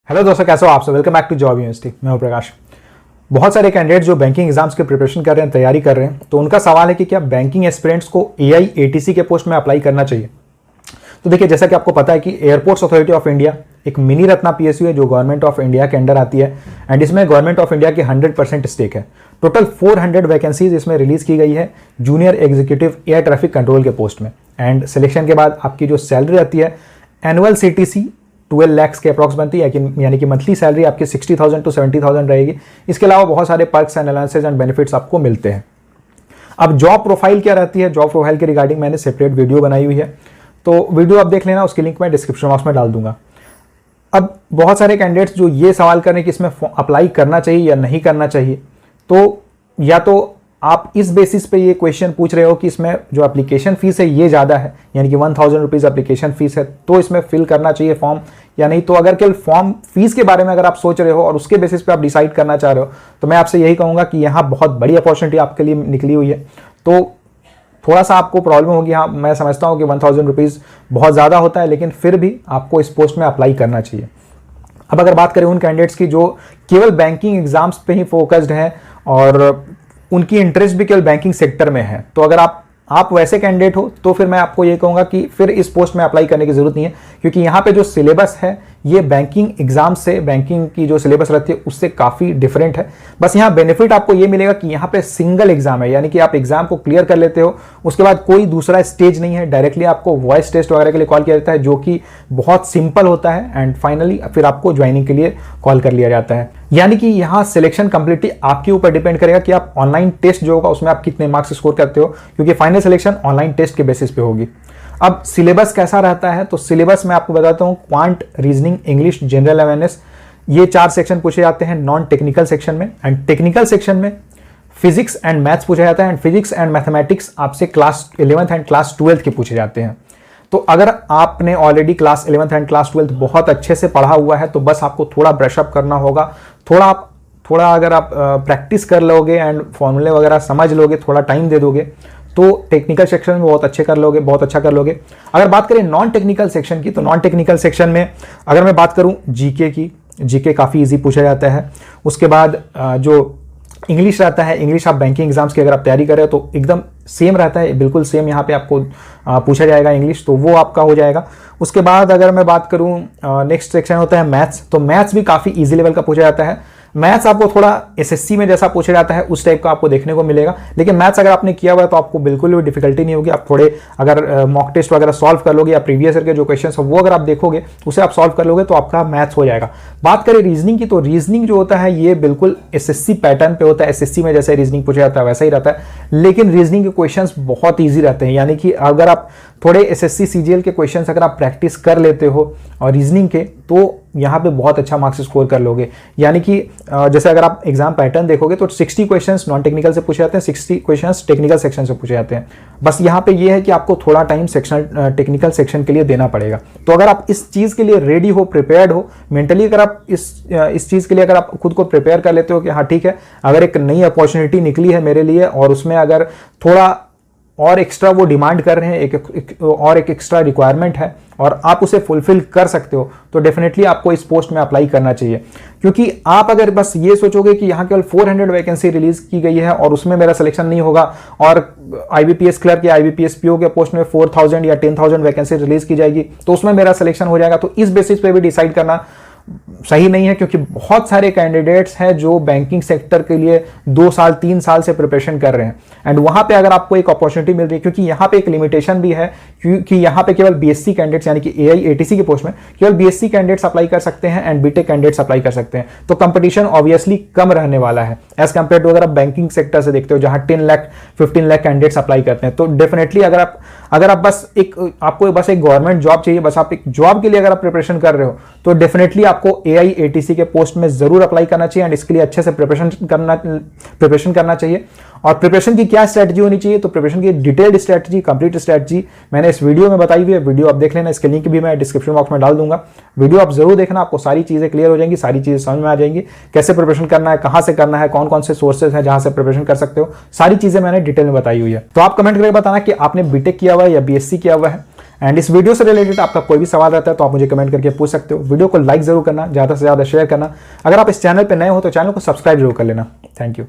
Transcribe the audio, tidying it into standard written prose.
Hello दोस्तों, कैसे हो आप सब। Welcome back to job university. मैं हूं प्रकाश। बहुत सारे कैंडिडेट जो बैंकिंग एग्जाम्स की प्रिपरेशन कर रहे हैं, तैयारी कर रहे हैं, तो उनका सवाल है कि क्या बैंकिंग एस्पिरेंट्स को एआई एटीसी के पोस्ट में अप्लाई करना चाहिए। तो देखिए, जैसा कि आपको पता है कि एयरपोर्ट्स अथॉरिटी ऑफ इंडिया एक मिनी रत्ना पीएसयू है जो गवर्नमेंट ऑफ इंडिया के अंडर आती है एंड इसमें गवर्नमेंट ऑफ इंडिया की 100% स्टेक है। टोटल 400 वैकेंसीज इसमें रिलीज की गई है junior executive air traffic control के पोस्ट में। एंड सिलेक्शन के बाद आपकी जो सैलरी रहती है एनुअल सीटीसी 12 लाख के अप्रॉक्स बनती है, यानी कि मंथली सैलरी आपकी 60,000 to 70,000 रहेगी। इसके अलावा बहुत सारे perks and allowances and benefits आपको मिलते हैं। अब जॉब प्रोफाइल क्या रहती है, जॉब प्रोफाइल के रिगार्डिंग मैंने सेपरेट वीडियो बनाई हुई है, तो वीडियो आप देख लेना, उसकी लिंक मैं डिस्क्रिप्शन बॉक्स में डाल दूंगा। अब बहुत सारे कैंडिडेट्स जो ये सवाल करें कि इसमें अप्लाई करना चाहिए या नहीं करना चाहिए, तो या तो आप इस बेसिस पे ये क्वेश्चन पूछ रहे हो कि इसमें जो एप्लीकेशन फीस है ये ज़्यादा है, यानी कि 1000 रुपीज़ एप्लीकेशन फीस है, तो इसमें फिल करना चाहिए फॉर्म या नहीं। तो अगर केवल फॉर्म फीस के बारे में अगर आप सोच रहे हो और उसके बेसिस पे आप डिसाइड करना चाह रहे हो, तो मैं आपसे यही कहूँगा कि यहाँ बहुत बड़ी अपॉर्चुनिटी आपके लिए निकली हुई है। तो थोड़ा सा आपको प्रॉब्लम होगी, हाँ मैं समझता हूँ कि 1000 रुपीज़ बहुत ज़्यादा होता है, लेकिन फिर भी आपको इस पोस्ट में अप्लाई करना चाहिए। अब अगर बात करें उन कैंडिडेट्स की जो केवल बैंकिंग एग्जाम्स पे ही फोकस्ड हैं और उनकी इंटरेस्ट भी केवल बैंकिंग सेक्टर में है, तो अगर आप वैसे कैंडिडेट हो तो फिर मैं आपको ये कहूँगा कि फिर इस पोस्ट में अप्लाई करने की ज़रूरत नहीं है, क्योंकि यहाँ पे जो सिलेबस है ये बैंकिंग एग्जाम से, बैंकिंग की जो सिलेबस रहती है उससे काफ़ी डिफरेंट है। बस यहाँ बेनिफिट आपको ये मिलेगा कि यहाँ पे सिंगल एग्जाम है, यानी कि आप एग्जाम को क्लियर कर लेते हो, उसके बाद कोई दूसरा स्टेज नहीं है, डायरेक्टली आपको वॉइस टेस्ट वगैरह के लिए कॉल किया जाता है, जो कि बहुत सिंपल होता है एंड फाइनली फिर आपको ज्वाइनिंग के लिए कॉल कर लिया जाता है। यानी कि यहाँ सिलेक्शन कंप्लीटली आपके ऊपर डिपेंड करेगा कि आप ऑनलाइन टेस्ट जो होगा उसमें आप कितने मार्क्स स्कोर करते हो, क्योंकि फाइनल सिलेक्शन ऑनलाइन टेस्ट के बेसिस पे होगी। अब सिलेबस कैसा रहता है, तो सिलेबस मैं आपको बताता हूँ। Quant, reasoning, English, general awareness, ये 4 सेक्शन पूछे जाते हैं नॉन टेक्निकल सेक्शन में। एंड टेक्निकल सेक्शन में फिजिक्स एंड मैथ्स पूछा जाता है एंड फिजिक्स एंड मैथमेटिक्स आपसे class 11th and class 12th के पूछे जाते हैं। तो अगर आपने already class 11th and class 12th बहुत अच्छे से पढ़ा हुआ है तो बस आपको थोड़ा ब्रशअप करना होगा। थोड़ा अगर आप प्रैक्टिस कर लोगे एंड फॉर्मूले वगैरह समझ लोगे, थोड़ा टाइम दे दोगे, तो टेक्निकल सेक्शन में बहुत अच्छा कर लोगे। अगर बात करें नॉन टेक्निकल सेक्शन की, तो नॉन टेक्निकल सेक्शन में अगर मैं बात करूं जीके की, जीके काफ़ी इजी पूछा जाता है। उसके बाद जो इंग्लिश रहता है, इंग्लिश आप बैंकिंग एग्जाम्स की अगर आप तैयारी कर रहे हो तो एकदम सेम रहता है, बिल्कुल सेम यहाँ पे आपको पूछा जाएगा इंग्लिश, तो वो आपका हो जाएगा। उसके बाद अगर मैं बात करूँ नेक्स्ट सेक्शन होता है मैथ्स, तो मैथ्स भी काफ़ी ईजी लेवल का पूछा जाता है। मैथ्स आपको थोड़ा एसएससी में जैसा पूछा जाता है उस टाइप का आपको देखने को मिलेगा, लेकिन मैथ्स अगर आपने किया हुआ है तो आपको बिल्कुल भी डिफिकल्टी नहीं होगी। आप थोड़े अगर मॉक टेस्ट वगैरह सॉल्व कर लोगे या प्रीवियस ईयर के जो क्वेश्चन है वो अगर आप देखोगे, उसे आप सॉल्व कर लोगे तो आपका मैथ्स हो जाएगा। बात करें रीजनिंग की, तो रीजनिंग जो होता है ये बिल्कुल एसएससी पैटर्न पे होता है। एसएससी में जैसे रीजनिंग पूछा जाता है वैसा ही रहता है, लेकिन रीजनिंग के क्वेश्चंस बहुत ईजी रहते हैं। यानी कि अगर आप थोड़े एसएससी सीजीएल के क्वेश्चंस अगर आप प्रैक्टिस कर लेते हो और रीजनिंग के, तो यहाँ पे बहुत अच्छा मार्क्स स्कोर कर लोगे। यानी कि जैसे अगर आप एग्जाम पैटर्न देखोगे तो 60 क्वेश्चंस नॉन टेक्निकल से पूछे जाते हैं, 60 क्वेश्चंस टेक्निकल सेक्शन से पूछे जाते हैं। बस यहाँ पे ये है कि आपको थोड़ा टाइम टेक्निकल सेक्शन के लिए देना पड़ेगा। तो अगर आप इस चीज़ के लिए रेडी हो, प्रिपेयर्ड हो मेंटली, अगर आप इस चीज़ के लिए अगर आप खुद को प्रिपेयर कर लेते हो कि हाँ ठीक है, अगर एक नई अपॉर्चुनिटी निकली है मेरे लिए और उसमें अगर थोड़ा और एक्स्ट्रा वो डिमांड कर रहे हैं, एक एक्स्ट्रा रिक्वायरमेंट है और आप उसे फुलफिल कर सकते हो, तो डेफिनेटली आपको इस पोस्ट में अप्लाई करना चाहिए। क्योंकि आप अगर बस ये सोचोगे कि यहाँ केवल 400 वैकेंसी रिलीज की गई है और उसमें मेरा सिलेक्शन नहीं होगा, और आईबीपीएस क्लर्क या आईबीपीएस पीओ के पोस्ट में 4000 या 10,000 वैकेंसी रिलीज की जाएगी तो उसमें मेरा सिलेक्शन हो जाएगा, तो इस बेसिस पे भी डिसाइड करना सही नहीं है। क्योंकि बहुत सारे कैंडिडेट्स हैं जो बैंकिंग सेक्टर के लिए 2 साल 3 साल से प्रिपरेशन कर रहे हैं एंड वहां पे अगर आपको एक अपॉर्चुनिटी मिल रही है, क्योंकि यहाँ पे एक लिमिटेशन भी है, क्योंकि यहाँ पे केवल बीएससी कैंडिडेट्स यानी कि एआई एटीसी के पोस्ट में केवल बीएससी कैंडिडेट्स अप्लाई कर सकते हैं एंड बीटेक कैंडिडेट्स अप्लाई कर सकते हैं, तो कंपटीशन ऑब्वियसली कम रहने वाला है एज कम्पेयर टू अगर आप बैंकिंग सेक्टर से देखते हो जहां 10 लाख 15 लाख कैंडिडेट्स अप्लाई करते हैं। तो डेफिनेटली अगर आप बस आपको बस एक गवर्नमेंट जॉब चाहिए, बस आप एक जॉब के लिए अगर आप प्रिपरेशन कर रहे हो, तो डेफिनेटली आपको एआई एटीसी के पोस्ट में जरूर अप्लाई करना चाहिए एंड इसके लिए अच्छे से प्रिपरेशन करना चाहिए। और प्रिपरेशन की क्या स्ट्रैटेजी होनी चाहिए, तो प्रिपरेशन की डिटेल्ड स्ट्रैटेजी, कंप्लीट स्ट्रैटेजी मैंने इस वीडियो में बताई हुई है, वीडियो आप देख लेना, इसके लिंक भी मैं डिस्क्रिप्शन बॉक्स में डाल दूंगा। वीडियो आप जरूर देखना, आपको सारी चीजें क्लियर हो जाएंगी, सारी चीजें समझ में आ जाएंगी, कैसे प्रिपरेशन करना है, कहां से करना है, कौन कौन से सोर्सेज हैं जहां से प्रिपरेशन कर सकते हो, सारी चीजें मैंने डिटेल में बताई हुई है। तो आप कमेंट करके बताना कि आपने बीटेक किया हुआ है या बीएससी किया हुआ है एंड इस वीडियो से रिलेटेड आपका कोई भी सवाल रहता है तो आप मुझे कमेंट करके पूछ सकते हो। वीडियो को लाइक जरूर करना, ज़्यादा से ज़्यादा शेयर करना। अगर आप इस चैनल पर नए हो तो चैनल को सब्सक्राइब जरूर कर लेना। Thank you.